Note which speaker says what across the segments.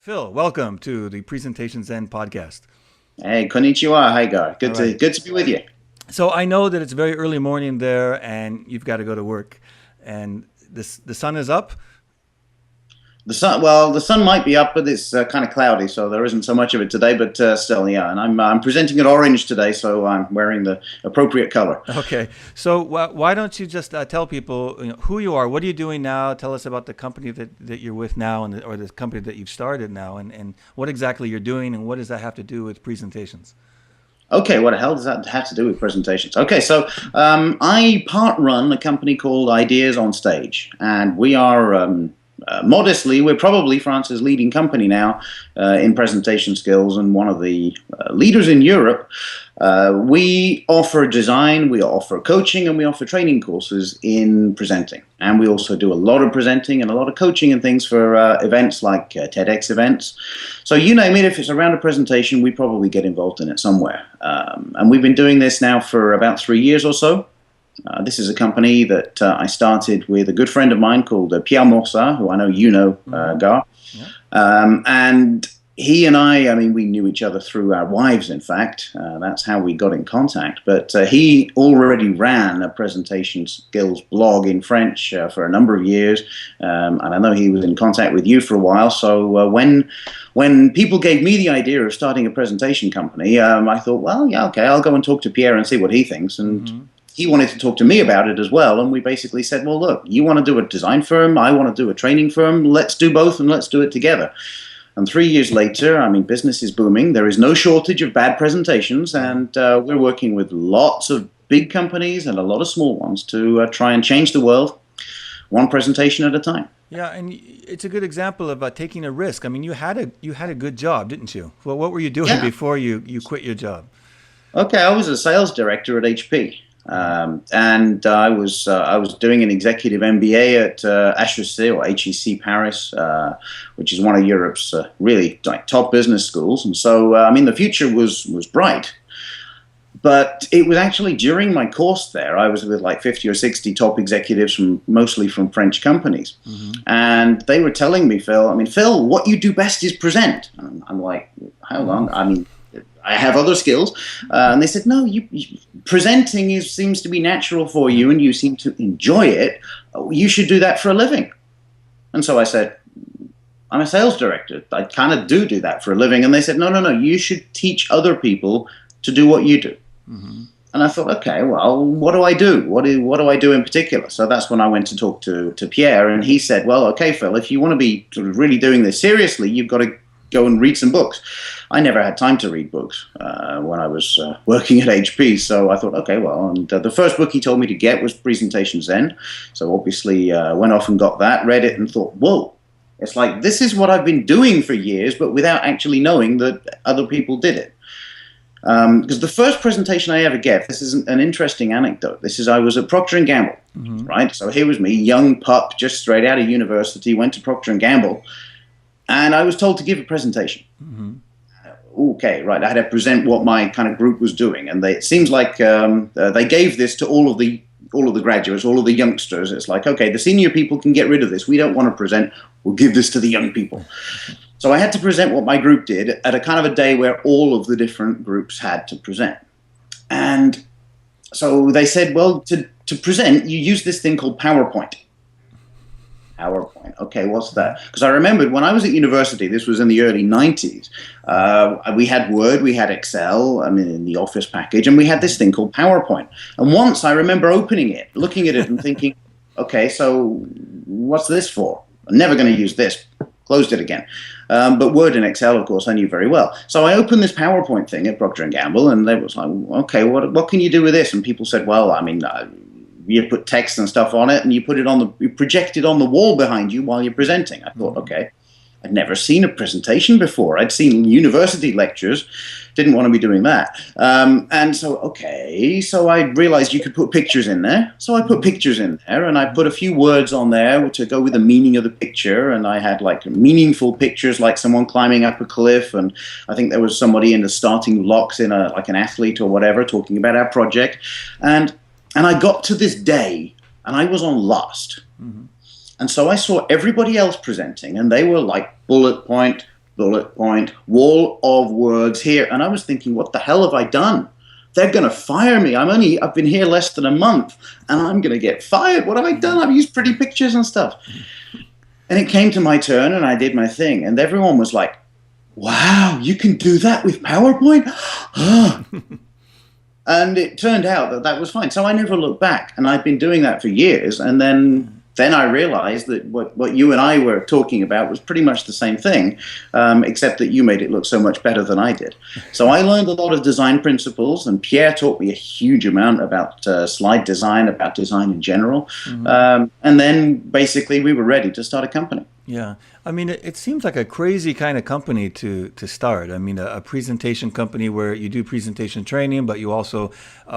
Speaker 1: Phil, welcome to the Presentation Zen podcast.
Speaker 2: Hey, konnichiwa. Hi, Gar.
Speaker 1: All right.
Speaker 2: Good to be with you.
Speaker 1: So I know that it's very early morning there and you've got to go to work. And the sun is up.
Speaker 2: The sun might be up, but it's kind of cloudy, so there isn't so much of it today. But still, yeah. And I'm presenting it orange today, so I'm wearing the appropriate color.
Speaker 1: Okay. So why don't you just tell people who you are? What are you doing now? Tell us about the company that you're with now or the company that you've started now and what exactly you're doing and what does that have to do with presentations?
Speaker 2: Okay, what the hell does that have to do with presentations? Okay, so I part run a company called Ideas on Stage, and we are modestly, we're probably France's leading company now in presentation skills and one of the leaders in Europe. We offer design, we offer coaching, and we offer training courses in presenting. And we also do a lot of presenting and a lot of coaching and things for events like TEDx events. So you name it, if it's around a presentation, we probably get involved in it somewhere. And we've been doing this now for about 3 years or so. This is a company that I started with a good friend of mine called Pierre Morsat, who I know you know, Gar. Yeah. And he and I mean, we knew each other through our wives, in fact. That's how we got in contact. But he already ran a presentation skills blog in French for a number of years. And I know he was in contact with you for a while. So when people gave me the idea of starting a presentation company, I thought, well, yeah, okay, I'll go and talk to Pierre and see what he thinks. And he wanted to talk to me about it as well, and we basically said, well, look, you want to do a design firm, I want to do a training firm, let's do both and let's do it together. And 3 years later, I mean, business is booming. There is no shortage of bad presentations, and we're working with lots of big companies and a lot of small ones to try and change the world one presentation at a time.
Speaker 1: Yeah, and it's a good example of taking a risk. I mean, you had a good job, didn't you? Well, what were you doing before you quit your job?
Speaker 2: Okay, I was a sales director at HP. And I was doing an executive MBA at HEC or HEC Paris, which is one of Europe's really top business schools. And so, I mean, the future was bright. But it was actually during my course there, I was with like 50 or 60 top executives mostly from French companies. And they were telling me, Phil, what you do best is present. And I'm like, hold on, I mean, I have other skills. And they said, no, presenting seems to be natural for you and you seem to enjoy it. You should do that for a living. And so I said, I'm a sales director. I kind of do that for a living. And they said, no, you should teach other people to do what you do. And I thought, okay, well, what do I do? What do I do in particular? So that's when I went to talk to Pierre, and he said, well, okay, Phil, if you want to be sort of really doing this seriously, you've got to go and read some books. I never had time to read books when I was working at HP, so I thought, okay, well, and the first book he told me to get was Presentation Zen, so obviously went off and got that, read it, and thought, whoa, it's like this is what I've been doing for years, but without actually knowing that other people did it. Because the first presentation I ever gave, this is an interesting anecdote. I was at Procter and Gamble, right? So here was me, young pup, just straight out of university, went to Procter and Gamble, and I was told to give a presentation. Okay, right. I had to present what my kind of group was doing, and it seems like they gave this to all of the graduates, all of the youngsters. It's like, okay, the senior people can get rid of this. We don't want to present. We'll give this to the young people. So I had to present what my group did at a kind of a day where all of the different groups had to present. And so they said, well, to present, you use this thing called PowerPoint. PowerPoint. Okay, what's that? Because I remembered when I was at university, this was in the early 90s, we had Word, we had Excel, in the Office package, and we had this thing called PowerPoint. And once I remember opening it, looking at it and thinking, okay, so what's this for? I'm never going to use this. Closed it again. But Word and Excel, of course, I knew very well. So I opened this PowerPoint thing at Procter & Gamble, and they was like, okay, what can you do with this? And people said, well, you put text and stuff on it, and you project it on the wall behind you while you're presenting. I thought, okay, I'd never seen a presentation before. I'd seen university lectures, didn't want to be doing that. And so, okay, so I realized you could put pictures in there. So I put pictures in there, and I put a few words on there to go with the meaning of the picture. And I had like meaningful pictures, like someone climbing up a cliff. And I think there was somebody in the starting blocks in like an athlete or whatever talking about our project. And I got to this day, and I was on last. And so I saw everybody else presenting, and they were like bullet point, bullet point, wall of words here. And I was thinking, what the hell have I done? They're going to fire me. I've been here less than a month and I'm going to get fired. What have I done? I've used pretty pictures and stuff. And it came to my turn and I did my thing. And everyone was like, wow, you can do that with PowerPoint? And it turned out that that was fine. So I never looked back. And I've been doing that for years. And then I realized that what you and I were talking about was pretty much the same thing, except that you made it look so much better than I did. So I learned a lot of design principles, and Pierre taught me a huge amount about slide design, about design in general. And then basically we were ready to start a company.
Speaker 1: Yeah. I mean, it seems like a crazy kind of company to start. I mean, a presentation company where you do presentation training, but you also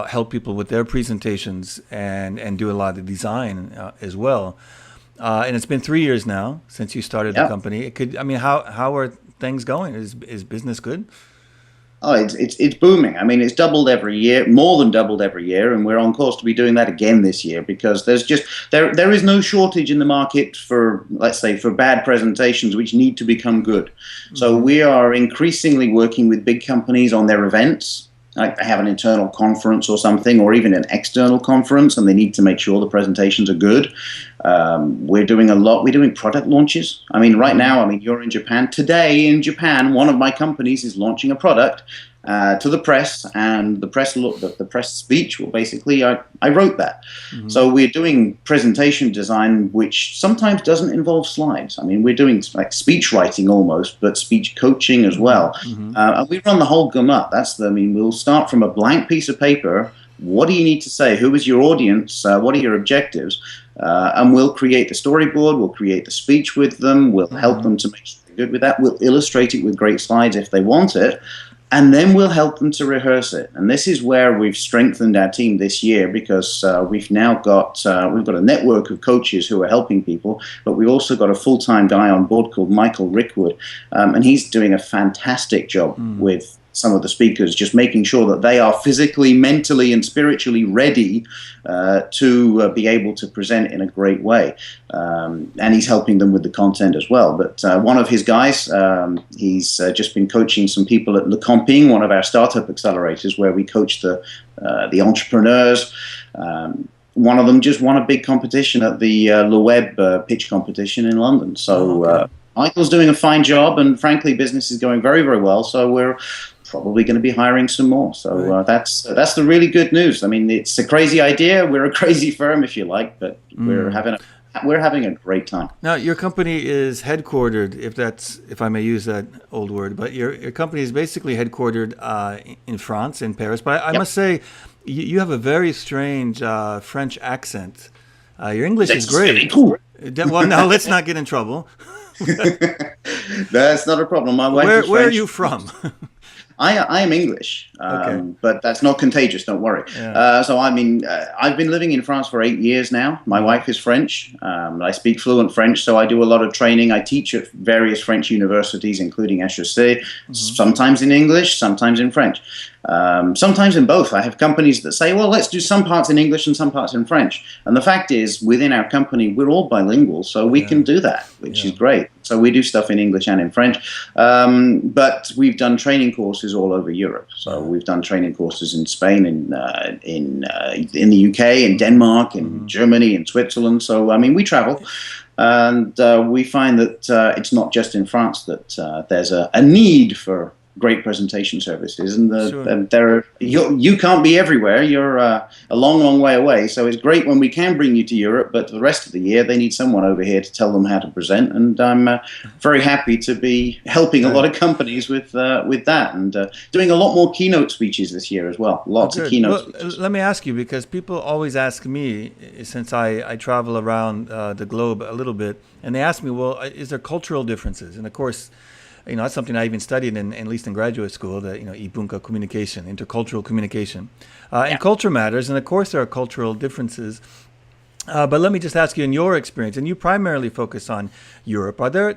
Speaker 1: help people with their presentations and do a lot of design as well. And it's been 3 years now since you started the company. How are things going? Is business good?
Speaker 2: Oh, it's booming. I mean, it's doubled every year, more than doubled every year, and we're on course to be doing that again this year because there's just there is no shortage in the market for, let's say, for bad presentations which need to become good. So we are increasingly working with big companies on their events. Like they have an internal conference or something, or even an external conference, and they need to make sure the presentations are good. We're doing a lot. We're doing product launches. I mean, right now, you're in Japan. Today in Japan, one of my companies is launching a product to the press, and the press speech, well, basically, I wrote that. So we're doing presentation design, which sometimes doesn't involve slides. I mean, we're doing like speech writing almost, but speech coaching as well. And we run the whole gamut. We'll start from a blank piece of paper. What do you need to say? Who is your audience? What are your objectives? And we'll create the storyboard. We'll create the speech with them. We'll help them to make sure they're good with that. We'll illustrate it with great slides if they want it. And then we'll help them to rehearse it. And this is where we've strengthened our team this year because we've now got a network of coaches who are helping people, but we also got a full-time guy on board called Michael Rickwood, and he's doing a fantastic job with some of the speakers, just making sure that they are physically, mentally, and spiritually ready to be able to present in a great way. And he's helping them with the content as well. But one of his guys, he's just been coaching some people at Le Camping, one of our startup accelerators, where we coach the entrepreneurs. One of them just won a big competition at the Le Web pitch competition in London. So Michael's doing a fine job, and frankly, business is going very, very well. So we're probably going to be hiring some more. So that's the really good news. I mean, it's a crazy idea. We're a crazy firm, if you like, but we're having a great time.
Speaker 1: Now, your company is headquartered, if I may use that old word, but your company is basically headquartered in France, in Paris. But I must say, you have a very strange French accent. Your English is great.
Speaker 2: Really cool.
Speaker 1: Well, now let's not get in trouble.
Speaker 2: That's not a problem. My wife is French.
Speaker 1: Where are you from?
Speaker 2: I am English, but that's not contagious, don't worry.
Speaker 1: Yeah.
Speaker 2: I've been living in France for 8 years now. My wife is French. I speak fluent French, so I do a lot of training. I teach at various French universities, including HEC, sometimes in English, sometimes in French. Sometimes in both. I have companies that say, well, let's do some parts in English and some parts in French. And the fact is, within our company, we're all bilingual, so we can do that, which is great. So we do stuff in English and in French. But we've done training courses all over Europe. So we've done training courses in Spain, in the UK, in Denmark, in Germany, in Switzerland. So, we travel. And we find that it's not just in France that there's a need for great presentation services, and you can't be everywhere. You're a long, long way away. So it's great when we can bring you to Europe, but the rest of the year they need someone over here to tell them how to present. And I'm very happy to be helping a lot of companies with that, and doing a lot more keynote speeches this year as well. Lots of keynote speeches.
Speaker 1: Let me ask you, because people always ask me, since I travel around the globe a little bit, and they ask me, well, is there cultural differences? And of course, that's something I even studied at least in graduate school, that, ibunka communication, intercultural communication. And culture matters, and of course there are cultural differences. But let me just ask you, in your experience, and you primarily focus on Europe, are there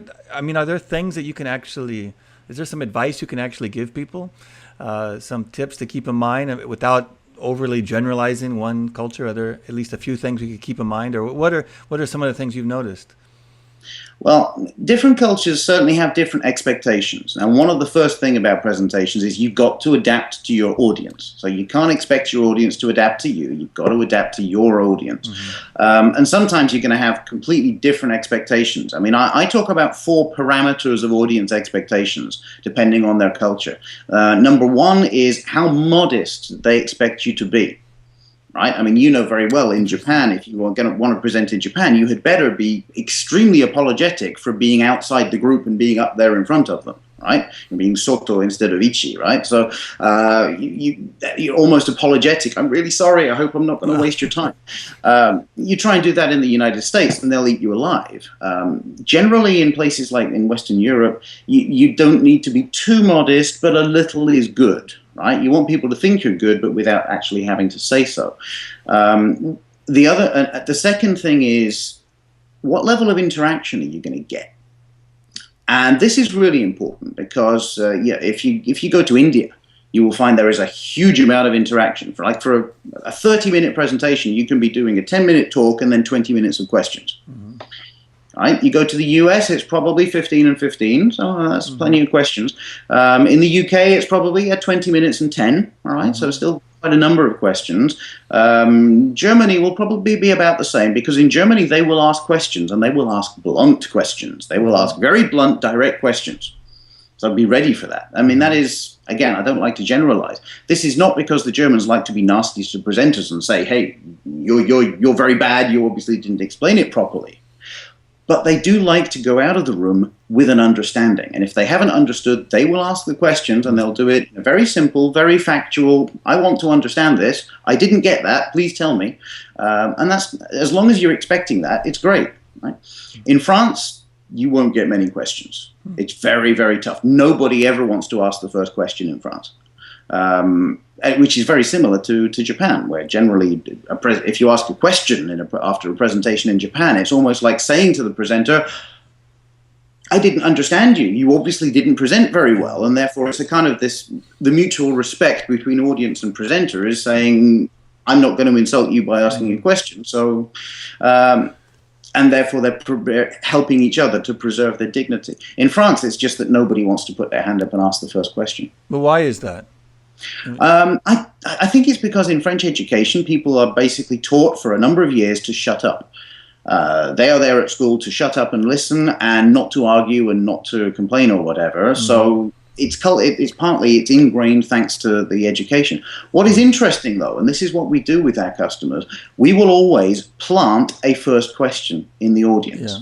Speaker 1: things that you can actually, is there some advice you can actually give people? Some tips to keep in mind without overly generalizing one culture? Are there at least a few things we could keep in mind? Or what are some of the things you've noticed?
Speaker 2: Well, different cultures certainly have different expectations. And one of the first thing about presentations is you've got to adapt to your audience. So you can't expect your audience to adapt to you. You've got to adapt to your audience. And sometimes you're going to have completely different expectations. I mean, I talk about 4 parameters of audience expectations, depending on their culture. Number 1 is how modest they expect you to be. Right? I mean, you know very well in Japan, if you are going to want to present in Japan, you had better be extremely apologetic for being outside the group and being up there in front of them, right? And being soto instead of ichi, right? So you're almost apologetic. I'm really sorry. I hope I'm not going to waste your time. You try and do that in the United States, and they'll eat you alive. Generally, in places like in Western Europe, you don't need to be too modest, but a little is good. Right? You want people to think you're good, but without actually having to say so. The second thing is, what level of interaction are you going to get? And this is really important because if you go to India, you will find there is a huge amount of interaction. For a 30-minute presentation, you can be doing a 10-minute talk and then 20 minutes of questions. Right? You go to the US, it's probably 15 and 15, so that's plenty of questions. In the UK, it's probably 20 minutes and 10, all right? So still quite a number of questions. Germany will probably be about the same, because in Germany, they will ask questions, and they will ask blunt questions. They will ask very blunt, direct questions. So be ready for that. I mean, that is, again, I don't like to generalize. This is not because the Germans like to be nasty to presenters and say, hey, you're very bad, you obviously didn't explain it properly. But they do like to go out of the room with an understanding. And if they haven't understood, they will ask the questions, and they'll do it in a very simple, very factual, I want to understand this. I didn't get that. Please tell me. And that's, as long as you're expecting that, it's great. Right? In France, you won't get many questions. It's very, very tough. Nobody ever wants to ask the first question in France. Which is very similar to Japan, where generally, if you ask a question after a presentation in Japan, it's almost like saying to the presenter, I didn't understand you. You obviously didn't present very well. And therefore, it's a kind of the mutual respect between audience and presenter is saying, I'm not going to insult you by asking a question. So, and therefore, they're helping each other to preserve their dignity. In France, it's just that nobody wants to put their hand up and ask the first question.
Speaker 1: But why is that?
Speaker 2: I think it's because in French education, people are basically taught for a number of years to shut up. They are there at school to shut up and listen and not to argue and not to complain or whatever. So it's ingrained thanks to the education. What is interesting, though, and this is what we do with our customers, we will always plant a first question in the audience.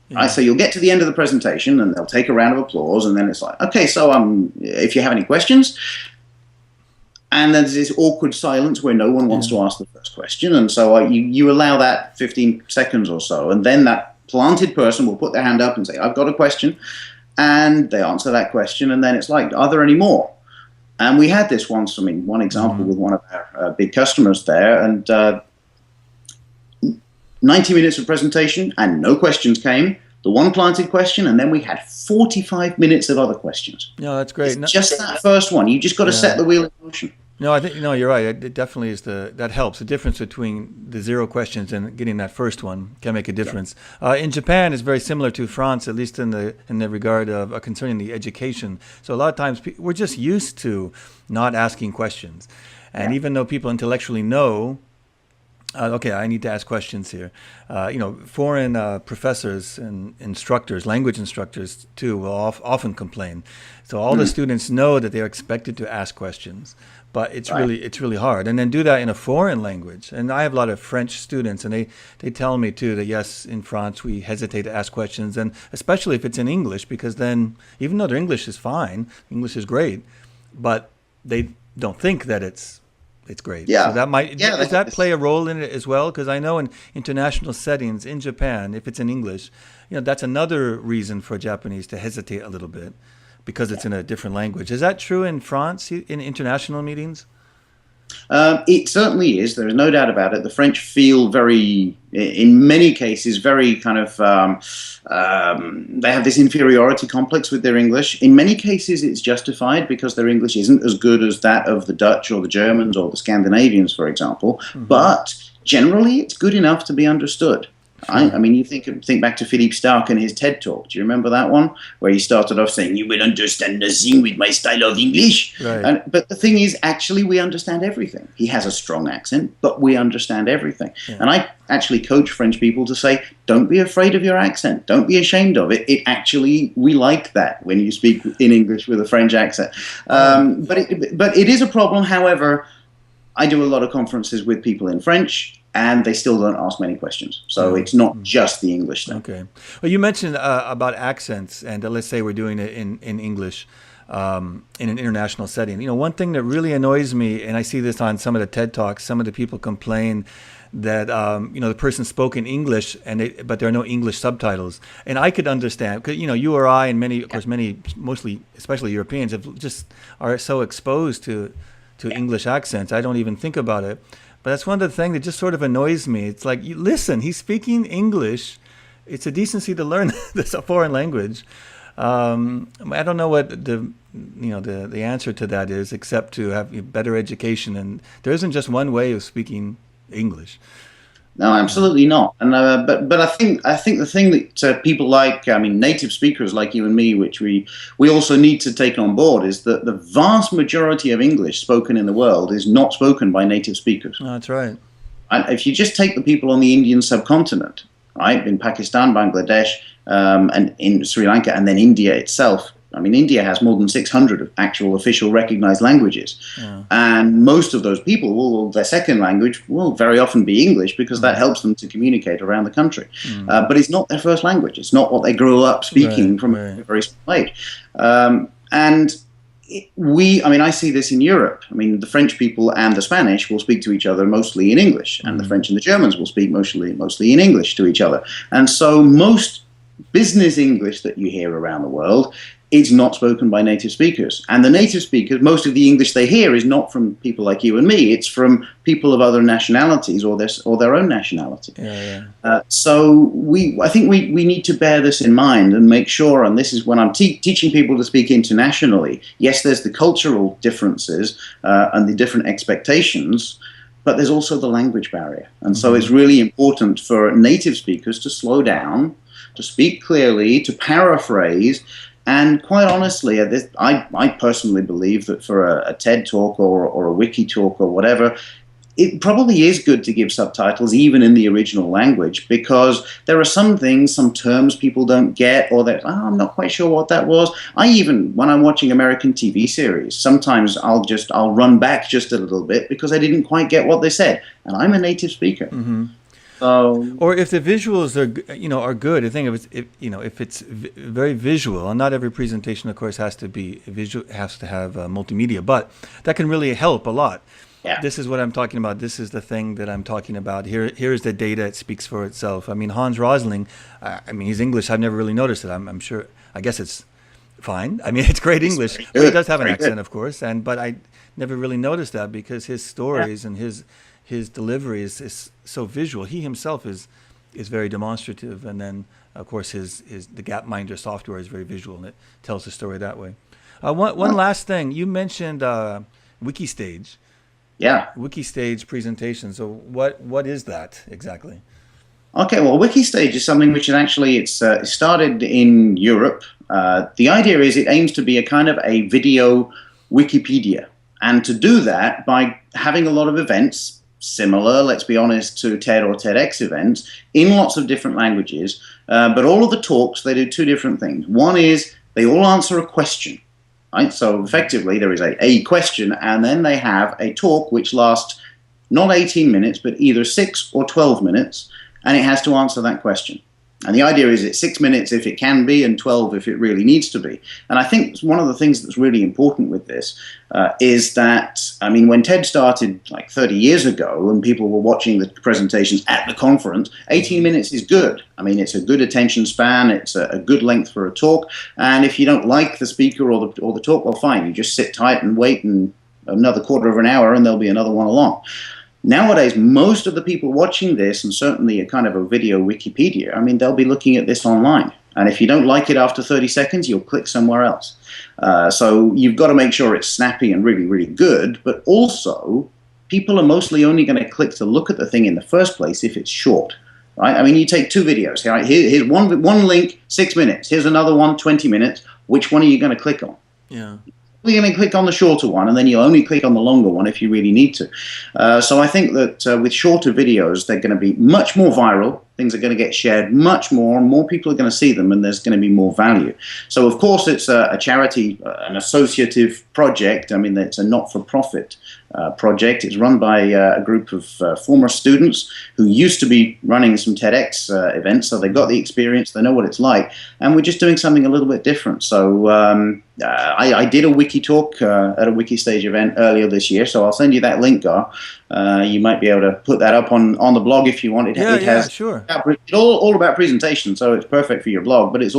Speaker 2: Yeah. Right? So you'll get to the end of the presentation and they'll take a round of applause, and then it's like, okay, so if you have any questions. And then there's this awkward silence where no one wants to ask the first question. And so you allow that 15 seconds or so. And then that planted person will put their hand up and say, I've got a question. And they answer that question. And then it's like, are there any more? And we had this once, one example with one of our big customers there. And 90 minutes of presentation and no questions came. The one planted question, and then we had 45 minutes of other questions.
Speaker 1: No, that's great.
Speaker 2: It's just that first one. You just got to set the wheel in motion.
Speaker 1: No, I think you're right. It definitely is that helps. The difference between the 0 questions and getting that first one can make a difference. In Japan, it's very similar to France, at least in the regard of concerning the education. So a lot of times we're just used to not asking questions, and even though people intellectually know. Okay, I need to ask questions here. Foreign professors and instructors, language instructors too, will often complain. So all the students know that they're expected to ask questions, but it's really hard. And then do that in a foreign language. And I have a lot of French students, and they tell me too that yes, in France we hesitate to ask questions, and especially if it's in English, because then even though their English is fine, English is great, but they don't think that it's great.
Speaker 2: Yeah.
Speaker 1: So does that play a role in it as well? Because I know in international settings in Japan, if it's in English, that's another reason for Japanese to hesitate a little bit because it's in a different language. Is that true in France in international meetings?
Speaker 2: It certainly is. There is no doubt about it. The French feel in many cases, very kind of, they have this inferiority complex with their English. In many cases, it's justified because their English isn't as good as that of the Dutch or the Germans or the Scandinavians, for example. But generally, it's good enough to be understood. I mean, you think back to Philippe Stark and his TED Talk. Do you remember that one where he started off saying, "You will understand nothing with my style of English"?
Speaker 1: Right.
Speaker 2: But the thing is, actually, we understand everything. He has a strong accent, but we understand everything.
Speaker 1: Yeah.
Speaker 2: And I actually coach French people to say, "Don't be afraid of your accent. Don't be ashamed of it. It actually, we like that when you speak in English with a French accent." But it is a problem. However, I do a lot of conferences with people in French, and they still don't ask many questions. So it's not just the English thing.
Speaker 1: Okay. Well, you mentioned about accents, and let's say we're doing it in English in an international setting. You know, one thing that really annoys me, and I see this on some of the TED Talks, some of the people complain that you know, the person spoke in English but there are no English subtitles, and I could understand because, you know, you or I and many, of course, mostly especially Europeans are so exposed to English accents. I don't even think about it. But that's one of the things that just sort of annoys me. It's like, listen, he's speaking English. It's a decency to learn this a foreign language. I don't know what the answer to that is, except to have better education. And there isn't just one way of speaking English.
Speaker 2: No, absolutely not. And but I think the thing that people like, I mean, native speakers like you and me, which we also need to take on board, is that the vast majority of English spoken in the world is not spoken by native speakers.
Speaker 1: Oh, that's right.
Speaker 2: And if you just take the people on the Indian subcontinent, right, in Pakistan, Bangladesh, and in Sri Lanka, and then India itself. I mean, India has more than 600 actual official recognized languages. Yeah. And most of those people, their second language will very often be English because that helps them to communicate around the country. But it's not their first language. It's not what they grew up speaking from a very small age. I see this in Europe. I mean, the French people and the Spanish will speak to each other mostly in English, and the French and the Germans will speak mostly in English to each other. And so most business English that you hear around the world is not spoken by native speakers. And the native speakers, most of the English they hear is not from people like you and me. It's from people of other nationalities or their own nationality. So I think we need to bear this in mind and make sure, and this is when I'm teaching people to speak internationally, yes, there's the cultural differences and the different expectations, but there's also the language barrier. And so it's really important for native speakers to slow down, to speak clearly, to paraphrase. And quite honestly, I personally believe that for a TED Talk or a Wiki Talk or whatever, it probably is good to give subtitles even in the original language, because there are some things, some terms people don't get, or that I'm not quite sure what that was. When I'm watching American TV series, sometimes I'll run back just a little bit because I didn't quite get what they said, and I'm a native speaker.
Speaker 1: Or if the visuals are good, I think if it's very visual, and not every presentation, of course, has to be visual, has to have multimedia, but that can really help a lot. Yeah. This is what I'm talking about. This is the thing that I'm talking about. Here's the data. It speaks for itself. I mean, Hans Rosling, he's English. I've never really noticed it. I'm sure. I guess it's fine. I mean, it's great English. But he does have an accent, of course, but I never really noticed that because his stories and his delivery is so visual. He himself is very demonstrative, and then of course the Gapminder software is very visual, and it tells the story that way. One last thing, you mentioned WikiStage. Yeah. WikiStage presentation. So what is that exactly?
Speaker 2: Okay, well, WikiStage is something which is actually it's started in Europe. The idea is it aims to be a kind of a video Wikipedia, and to do that by having a lot of events similar, let's be honest, to TED or TEDx events in lots of different languages. But all of the talks, they do two different things. One is they all answer a question, right? So effectively there is a question, and then they have a talk which lasts not 18 minutes, but either 6 or 12 minutes, and it has to answer that question. And the idea is it's 6 minutes if it can be, and 12 if it really needs to be. And I think one of the things that's really important with this is that, I mean, when TED started like 30 years ago and people were watching the presentations at the conference, 18 minutes is good. I mean, it's a good attention span. It's a good length for a talk. And if you don't like the speaker or the talk, well, fine. You just sit tight and wait and another quarter of an hour and there'll be another one along. Nowadays, most of the people watching this, and certainly a kind of a video Wikipedia, I mean, they'll be looking at this online. And if you don't like it after 30 seconds, you'll click somewhere else. So you've got to make sure it's snappy and really, really good. But also, people are mostly only going to click to look at the thing in the first place if it's short. right? I mean, you take two videos. Right? Here's one link, 6 minutes. Here's another one, 20 minutes. Which one are you going to click on?
Speaker 1: Yeah.
Speaker 2: You're going to click on the shorter one, and then you'll only click on the longer one if you really need to. So I think that with shorter videos, they're going to be much more viral. Things are going to get shared much more, and more people are going to see them, and there's going to be more value. So, of course, it's a charity, an associative project. I mean, it's a not-for-profit project. It's run by a group of former students who used to be running some TEDx events, so they've got the experience, they know what it's like, and we're just doing something a little bit different. So I did a wiki talk at a WikiStage event earlier this year, so I'll send you that link, Gar. You might be able to put that up on the blog if you want. It has
Speaker 1: sure.
Speaker 2: It's all about presentation, so it's perfect for your blog, but it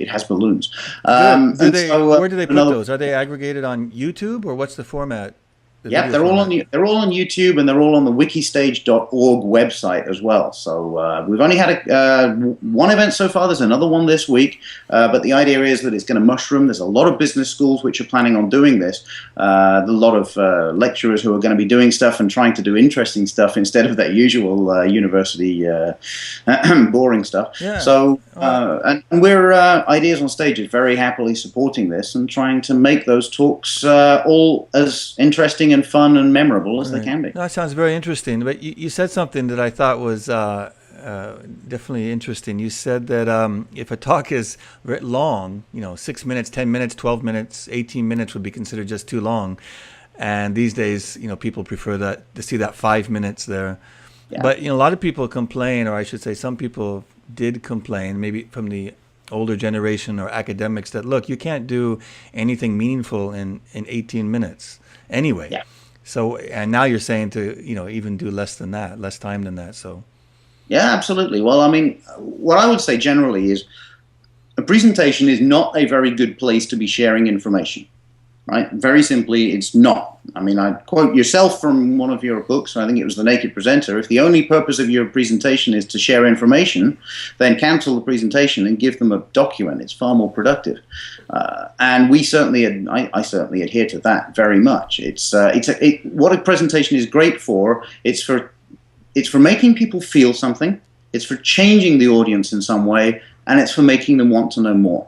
Speaker 2: has balloons.
Speaker 1: Where do they put those? Are they aggregated on YouTube, or what's the format?
Speaker 2: Yeah, they're all on YouTube, and they're all on the wikistage.org website as well. So we've only had one event so far. There's another one this week, but the idea is that it's going to mushroom. There's a lot of business schools which are planning on doing this. A lot of lecturers who are going to be doing stuff and trying to do interesting stuff instead of that usual university boring stuff.
Speaker 1: Yeah.
Speaker 2: So and we're Ideas on Stage is very happily supporting this and trying to make those talks all as interesting and fun and memorable as they can be.
Speaker 1: No, that sounds very interesting. But you said something that I thought was definitely interesting. You said that if a talk is very long, 6 minutes, 10 minutes, 12 minutes, 18 minutes would be considered just too long. And these days, people prefer to see that 5 minutes there. Yeah. But a lot of people complain, or I should say some people did complain, maybe from the older generation or academics, that look, you can't do anything meaningful in 18 minutes. Anyway,
Speaker 2: yeah.
Speaker 1: So, and now you're saying to, even do less than that, less time than that. So,
Speaker 2: yeah, absolutely. Well, I mean, what I would say generally is a presentation is not a very good place to be sharing information, right? Very simply, it's not. I mean, I quote yourself from one of your books, I think it was The Naked Presenter. If the only purpose of your presentation is to share information, then cancel the presentation and give them a document. It's far more productive. And I certainly adhere to that very much. What a presentation is great for, it's for making people feel something, it's for changing the audience in some way, and it's for making them want to know more.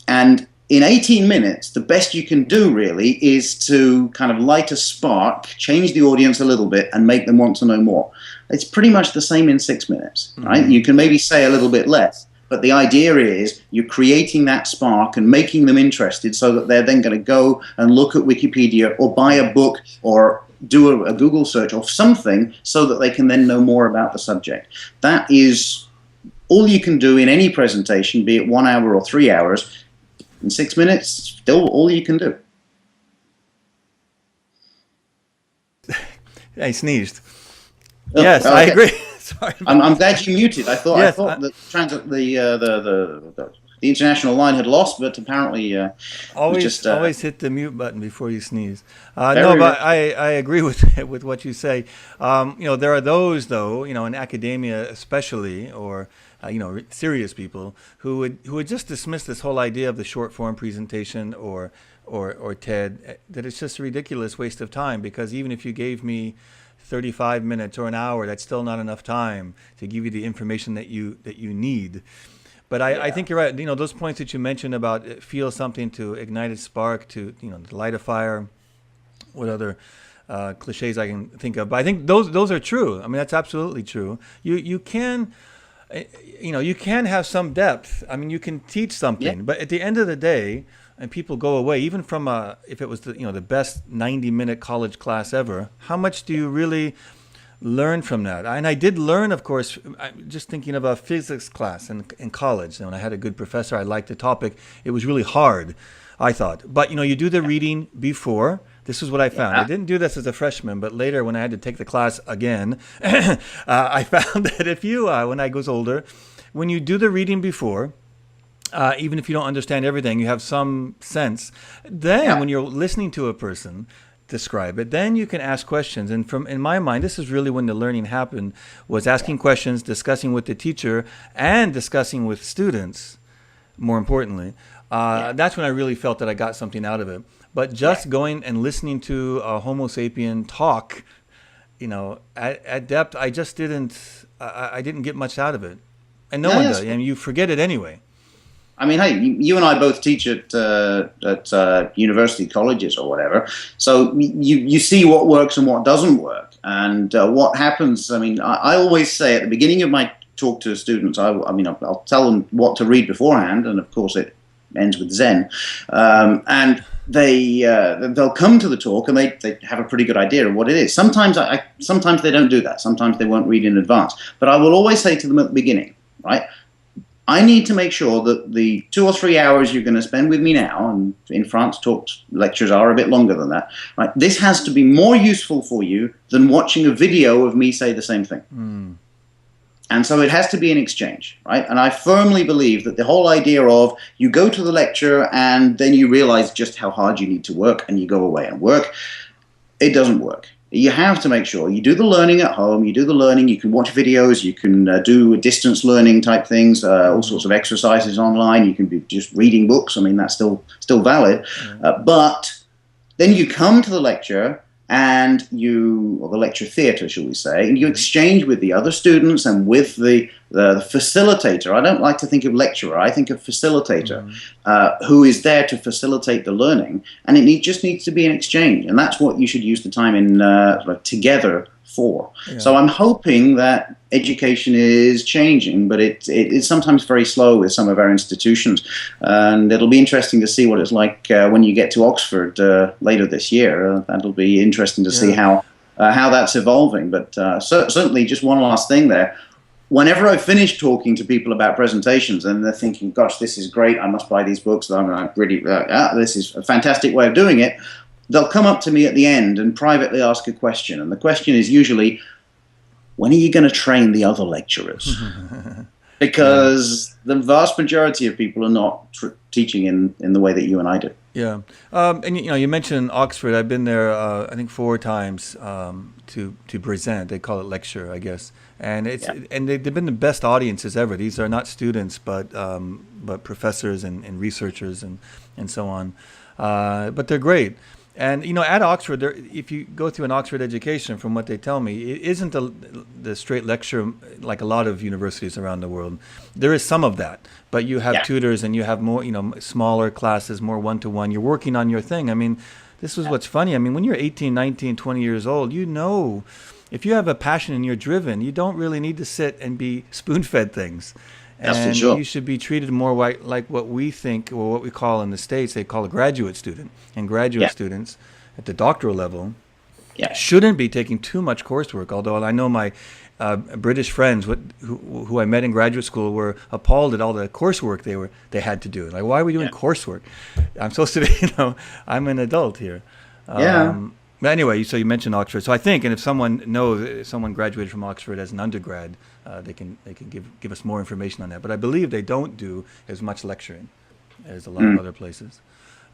Speaker 2: And in 18 minutes, the best you can do really is to kind of light a spark, change the audience a little bit, and make them want to know more. It's pretty much the same in 6 minutes, right? You can maybe say a little bit less, but the idea is you're creating that spark and making them interested so that they're then going to go and look at Wikipedia or buy a book or do a Google search or something so that they can then know more about the subject. That is all you can do in any presentation, be it 1 hour or 3 hours. In 6 minutes, still all you can do.
Speaker 1: I sneezed. Oh, yes, okay. I agree. Sorry.
Speaker 2: I'm glad you muted. I thought that the international line had lost, but apparently
Speaker 1: always hit the mute button before you sneeze. But I agree with what you say. There are those though, in academia especially, or serious people who would just dismiss this whole idea of the short form presentation or TED, that it's just a ridiculous waste of time, because even if you gave me 35 minutes or an hour, that's still not enough time to give you the information that you need. But I think you're right. Those points that you mentioned about feel something, to ignite a spark, to to light a fire. What other cliches I can think of? But I think those are true. I mean, that's absolutely true. You can have some depth. I mean, you can teach something, but at the end of the day, and people go away, even from if it was the best 90-minute college class ever, how much do you really learn from that? And I did learn, of course, just thinking of a physics class in college. And when I had a good professor, I liked the topic. It was really hard, I thought. But, you do the reading before. This is what I found. I didn't do this as a freshman, but later when I had to take the class again, I found that when I was older, when you do the reading before, even if you don't understand everything, you have some sense. Then when you're listening to a person describe it, then you can ask questions. And in my mind, this is really when the learning happened, was asking questions, discussing with the teacher, and discussing with students, more importantly. That's when I really felt that I got something out of it. But just going and listening to a Homo sapien talk at depth, I just I didn't get much out of it, and no
Speaker 2: Yeah,
Speaker 1: one
Speaker 2: yes.
Speaker 1: does. I mean, you forget it anyway.
Speaker 2: I mean, hey, you and I both teach at university colleges or whatever, so you see what works and what doesn't work, and what happens. I mean, I always say at the beginning of my talk to students, I mean, I'll tell them what to read beforehand, and of course it ends with Zen, and they'll come to the talk and they have a pretty good idea of what it is. Sometimes they don't do that. Sometimes they won't read in advance, but I will always say to them at the beginning, right? I need to make sure that the 2 or 3 hours you're going to spend with me now, and in France, lectures are a bit longer than that, right? This has to be more useful for you than watching a video of me say the same thing.
Speaker 1: Mm.
Speaker 2: And so it has to be an exchange, right? And I firmly believe that the whole idea of you go to the lecture and then you realize just how hard you need to work and you go away and work, it doesn't work. You have to make sure you do the learning at home, you do the learning, you can watch videos, you can do distance learning type things, all sorts of exercises online, you can be just reading books, I mean, that's still valid. But then you come to the lecture and or the lecture theatre, shall we say, and you exchange with the other students and with the facilitator. I don't like to think of lecturer, I think of facilitator, who is there to facilitate the learning, and just needs to be an exchange, and that's what you should use the time in together for. Yeah. So I'm hoping that education is changing, but it's sometimes very slow with some of our institutions, and it'll be interesting to see what it's like when you get to Oxford later this year. That'll be interesting to see how that's evolving. But certainly, just one last thing there. Whenever I finish talking to people about presentations and they're thinking, gosh, this is great, I must buy these books, this is a fantastic way of doing it, they'll come up to me at the end and privately ask a question. And the question is usually, when are you going to train the other lecturers? Because the vast majority of people are not teaching in the way that you and I do.
Speaker 1: Yeah. And you mentioned Oxford. I've been there, I think 4 times to present. They call it lecture, I guess. And and they've been the best audiences ever. These are not students, but professors and researchers and so on. But they're great. And at Oxford, if you go through an Oxford education, from what they tell me, it isn't the straight lecture like a lot of universities around the world. There is some of that, but you have tutors and you have more, smaller classes, more one-to-one. You're working on your thing. I mean, this is what's funny. I mean, when you're 18, 19, 20 years old, if you have a passion and you're driven, you don't really need to sit and be spoon-fed things.
Speaker 2: That's
Speaker 1: and
Speaker 2: for sure.
Speaker 1: You should be treated more like what we think, or what we call in the States, they call a graduate student. And graduate students at the doctoral level shouldn't be taking too much coursework. Although I know my British friends who I met in graduate school were appalled at all the coursework they had to do. Like, why are we doing coursework? I'm supposed to be, I'm an adult here. But anyway, so you mentioned Oxford. So I think, and if someone graduated from Oxford as an undergrad, they can give us more information on that. But I believe they don't do as much lecturing as a lot of other places,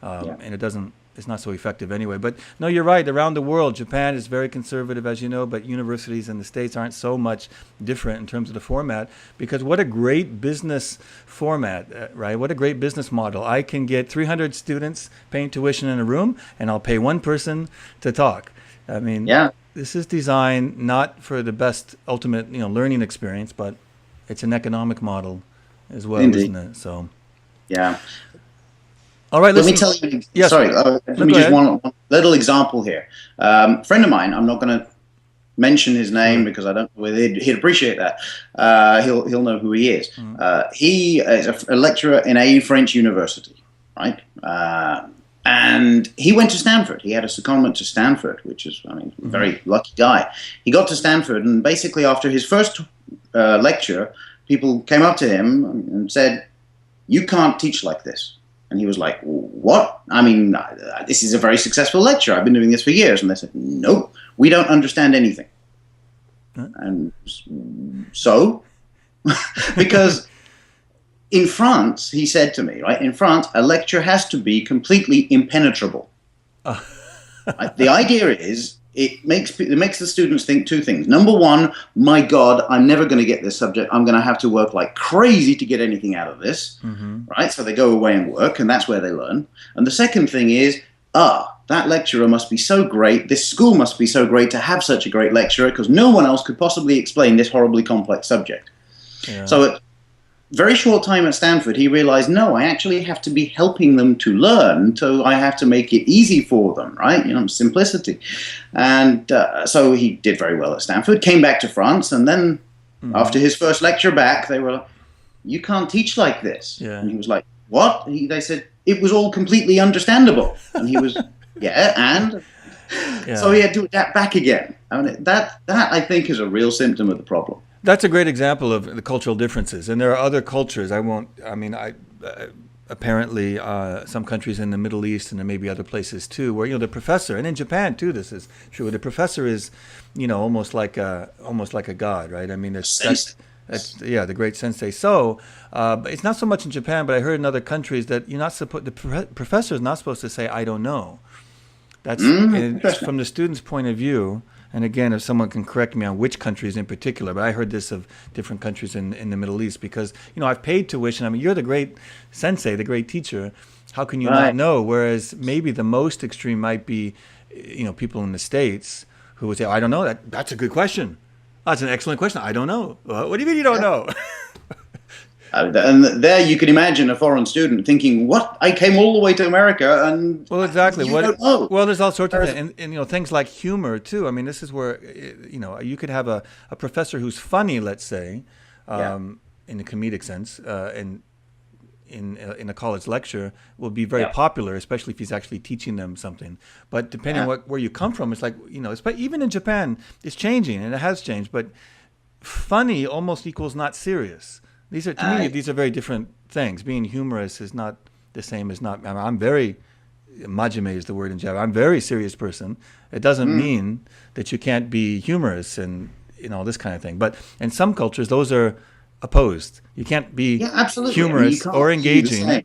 Speaker 1: and it's not so effective anyway. But no, you're right. Around the world, Japan is very conservative, as you know, but universities in the States aren't so much different in terms of the format, because what a great business format, right? What a great business model. I can get 300 students paying tuition in a room, and I'll pay one person to talk. I mean, this is designed not for the best ultimate, learning experience, but it's an economic model as well, isn't it? So,
Speaker 2: yeah.
Speaker 1: All right,
Speaker 2: let me tell you.
Speaker 1: Yes.
Speaker 2: Sorry, let me just one little example here. A friend of mine, I'm not going to mention his name because I don't know whether he'd appreciate that. He'll know who he is. He is a lecturer in a French university, right? And he went to Stanford. He had a secondment to Stanford, which is, a very lucky guy. He got to Stanford, and basically after his first lecture, people came up to him and said, "You can't teach like this." And he was like, "What? This is a very successful lecture. I've been doing this for years." And they said, "Nope, we don't understand anything." And so, because in France, he said to me, right, in France, a lecture has to be completely impenetrable. Right? The idea is, it makes the students think 2 things. Number one, my God, I'm never going to get this subject. I'm going to have to work like crazy to get anything out of this, right? So they go away and work, and that's where they learn. And the second thing is, that lecturer must be so great. This school must be so great to have such a great lecturer because no one else could possibly explain this horribly complex subject.
Speaker 1: Yeah.
Speaker 2: So at very short time at Stanford, he realized, no, I actually have to be helping them to learn, so I have to make it easy for them, right? Simplicity. And so he did very well at Stanford, came back to France, and then after his first lecture back, they were like, you can't teach like this.
Speaker 1: Yeah.
Speaker 2: And he was like, what? They said, it was all completely understandable. And he was, yeah, and?
Speaker 1: Yeah.
Speaker 2: So he had to adapt back again. I mean, that I think is a real symptom of the problem.
Speaker 1: That's a great example of the cultural differences, and there are other cultures. Apparently, some countries in the Middle East, and there may be other places too, where the professor, and in Japan too, this is true. The professor is, almost like a god, right? I mean, that's the great sensei. So, but it's not so much in Japan, but I heard in other countries that the professor is not supposed to say, "I don't know." That's from the student's point of view. And again, if someone can correct me on which countries in particular, but I heard this of different countries in the Middle East because, I've paid tuition. I mean, you're the great sensei, the great teacher. How can you not know? Whereas maybe the most extreme might be, people in the States who would say, I don't know. That's a good question. That's an excellent question. I don't know. What do you mean you don't know?
Speaker 2: And there you can imagine a foreign student thinking, what? I came all the way to America and
Speaker 1: well, exactly.
Speaker 2: you don't know.
Speaker 1: Well, there's all sorts of things. And things like humor, too. I mean, this is where, you could have a professor who's funny, let's say, in the comedic sense, and in a college lecture will be very popular, especially if he's actually teaching them something. But depending on where you come from, it's like, even in Japan, it's changing, and it has changed. But funny almost equals not serious. These are, to me, these are very different things. Being humorous is not the same as not. I'm very, majime is the word in Japanese. I'm a very serious person. It doesn't mean that you can't be humorous and this kind of thing. But in some cultures, those are opposed. You can't be humorous or engaging.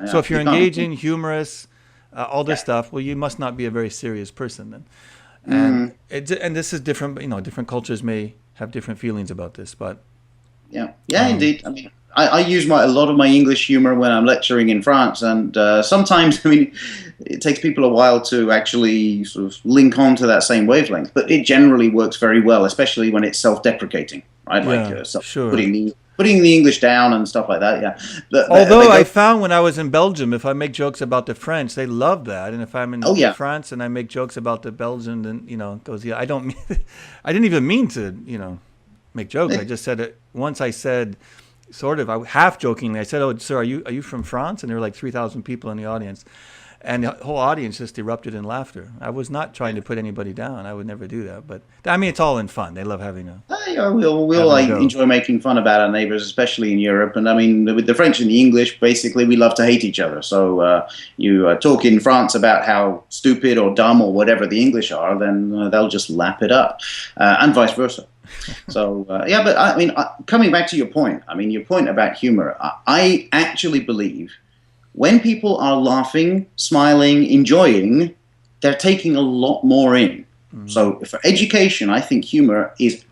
Speaker 1: So if you're engaging, humorous, all this stuff, well, you must not be a very serious person then. And this is different. Different cultures may have different feelings about this, but.
Speaker 2: Yeah, indeed. I mean, I use a lot of my English humor when I'm lecturing in France, and sometimes, it takes people a while to actually sort of link on to that same wavelength, but it generally works very well, especially when it's self-deprecating, right? Putting the English down and stuff like that,
Speaker 1: Although I found when I was in Belgium, if I make jokes about the French, they love that. And if I'm in France and I make jokes about the Belgian, then, it goes, I don't mean, I didn't even mean to, make jokes. I just said it once. I said, sort of, half jokingly, I said, "Oh, sir, are you from France?" And there were like 3,000 people in the audience, and the whole audience just erupted in laughter. I was not trying to put anybody down. I would never do that. But it's all in fun. They love having a.
Speaker 2: We all enjoy making fun about our neighbors, especially in Europe. And with the French and the English, basically, we love to hate each other. So you talk in France about how stupid or dumb or whatever the English are, then they'll just lap it up, and vice versa. So, but coming back to your point, your point about humor, I actually believe when people are laughing, smiling, enjoying, they're taking a lot more in. So for education, I think humor is,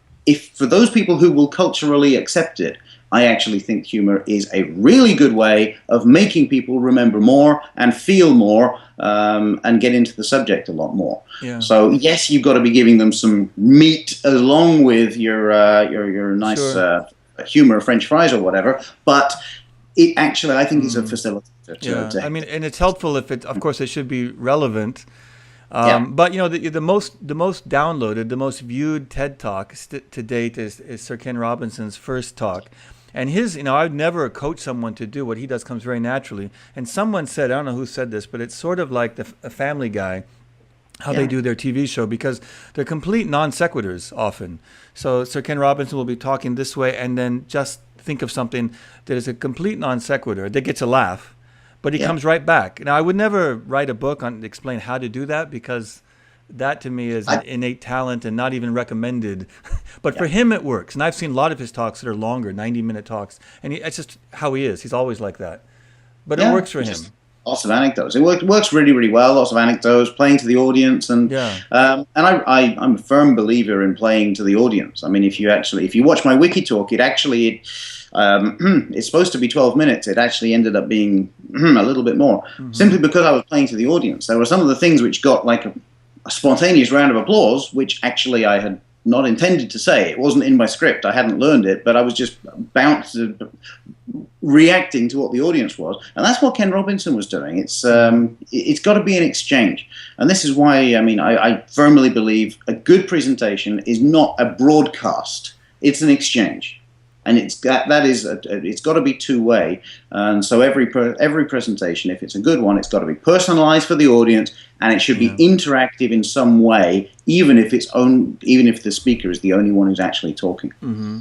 Speaker 2: for those people who will culturally accept it, I actually think humor is a really good way of making people remember more and feel more and get into the subject a lot more. Yeah. So yes, you've got to be giving them some meat along with your nice humor, French fries or whatever. But it actually, I think, is a facilitator.
Speaker 1: And it's helpful if it. Of course, it should be relevant. But the most downloaded, the most viewed TED Talk to date is Sir Ken Robinson's first talk. And his, I'd never coach someone to do what he does, comes very naturally. And someone said, I don't know who said this, but it's sort of like a Family Guy, how they do their TV show, because they're complete non sequiturs often. So Sir Ken Robinson will be talking this way and then just think of something that is a complete non sequitur that gets a laugh, but he comes right back. Now, I would never write a book on explain how to do that, because that to me is an innate talent and not even recommended. But for him, it works. And I've seen a lot of his talks that are longer, 90-minute talks. And it's just how he is. He's always like that. But it works for him.
Speaker 2: Lots of anecdotes. It works really, really well. Lots of anecdotes, playing to the audience. And I'm a firm believer in playing to the audience. I mean, if you watch my wiki talk, it's supposed to be 12 minutes. It actually ended up being a little bit more, simply because I was playing to the audience. There were some of the things which got like a spontaneous round of applause, which actually I had not intended to say. It wasn't in my script. I hadn't learned it, but I was just reacting to what the audience was, and that's what Ken Robinson was doing. It's got to be an exchange, and this is why I firmly believe a good presentation is not a broadcast. It's an exchange, and it's got to be two-way. And so every presentation, if it's a good one, it's got to be personalized for the audience, and it should be interactive in some way, even if the speaker is the only one who's actually talking.
Speaker 1: Mm-hmm.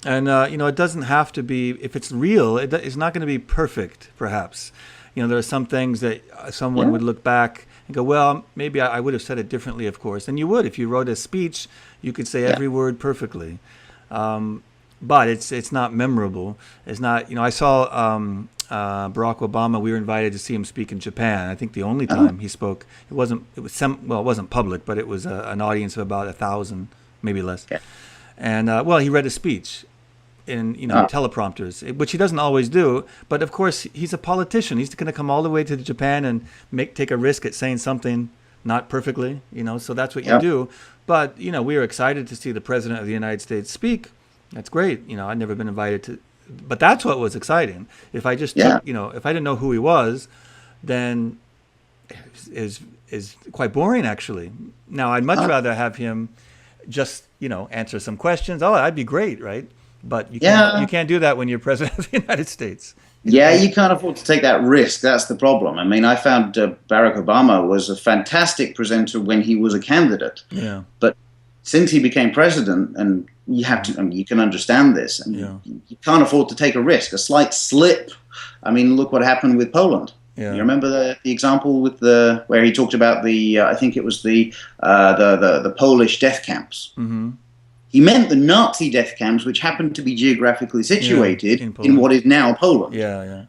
Speaker 1: And it doesn't have to be, if it's real, it's not going to be perfect, perhaps. There are some things that someone would look back and go, well, maybe I would have said it differently, of course. And you would. If you wrote a speech, you could say every word perfectly. But it's not memorable. It's not, I saw Barack Obama. We were invited to see him speak in Japan. I think the only time he spoke, it wasn't public, but it was an audience of about 1,000, maybe less. Yeah. And he read a speech in teleprompters, which he doesn't always do. But of course, he's a politician. He's going to come all the way to Japan and take a risk at saying something not perfectly. So that's what you do. But we were excited to see the President of the United States speak. That's great. I'd never been invited to, but that's what was exciting. If I just took, if I didn't know who he was, then is quite boring actually. Now I'd much rather have him just answer some questions. Oh, that'd be great, right? But you can't do that when you're President of the United States.
Speaker 2: Yeah, you can't afford to take that risk. That's the problem. I found Barack Obama was a fantastic presenter when he was a candidate. Yeah. But since he became president, and you have to, you can understand this, and you can't afford to take a risk. A slight slip. Look what happened with Poland. Yeah. You remember the example with where he talked about I think it was the Polish death camps. Mm-hmm. He meant the Nazi death camps, which happened to be geographically situated in what is now Poland. Yeah, yeah.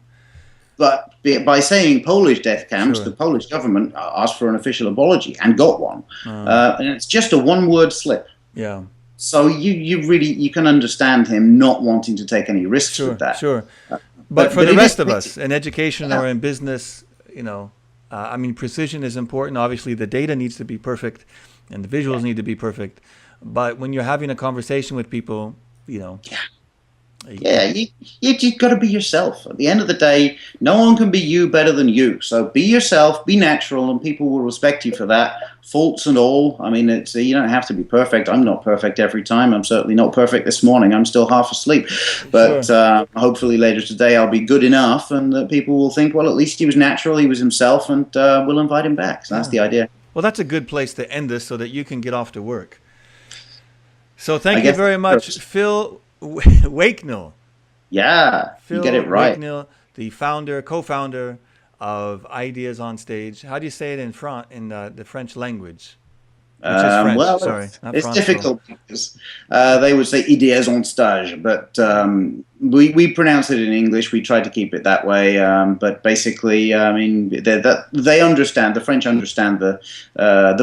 Speaker 2: But by saying Polish death camps, the Polish government asked for an official apology and got one. And it's just a one-word slip. Yeah. So you can understand him not wanting to take any risks with that. Sure.
Speaker 1: But for the rest of us, in education or in business, precision is important. Obviously, the data needs to be perfect, and the visuals need to be perfect. But when you're having a conversation with people, you've got to be yourself. At the end of the day, no one can be you better than you. So be yourself, be natural, and people will respect you for that, faults and all. You don't have to be perfect. I'm not perfect every time. I'm certainly not perfect this morning. I'm still half asleep. But hopefully later today I'll be good enough, and people will think, well, at least he was natural, he was himself, and we'll invite him back. So that's the idea. Well, that's a good place to end this so that you can get off to work. So thank you very much, Phil Waknell.
Speaker 2: Yeah, you get it right.
Speaker 1: Waknell, the co-founder of Ideas on Stage. How do you say it in the French language? Which is French.
Speaker 2: It's difficult because they would say Ideas on Stage, but we pronounce it in English. We try to keep it that way. But basically, they understand. The French understand the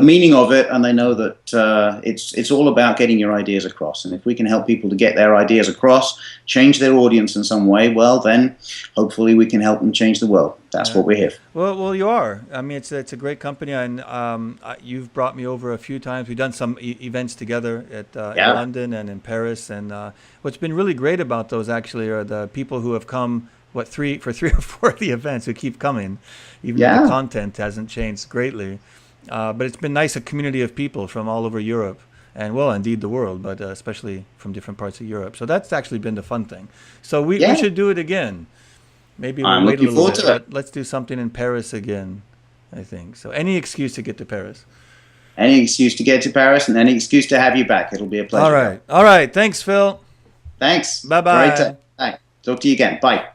Speaker 2: meaning of it, and they know that it's all about getting your ideas across. And if we can help people to get their ideas across, change their audience in some way, well, then hopefully we can help them change the world. That's what we're here for.
Speaker 1: Well, you are. It's a great company, and you've brought me over a few times. We've done some events together in London and in Paris, and what's been really great about those actually are the people who have come for 3 or 4 of the events who keep coming, even though the content hasn't changed greatly. But it's been nice, a community of people from all over Europe, and indeed the world, but especially from different parts of Europe. So that's actually been the fun thing. So we should do it again. Maybe we'll wait a little bit, but let's do something in Paris again, I think. So any excuse to get to Paris.
Speaker 2: Any excuse to get to Paris, and any excuse to have you back. It'll be a pleasure.
Speaker 1: All right. Thanks, Phil.
Speaker 2: Thanks.
Speaker 1: Bye-bye.
Speaker 2: Great time. Talk to you again. Bye.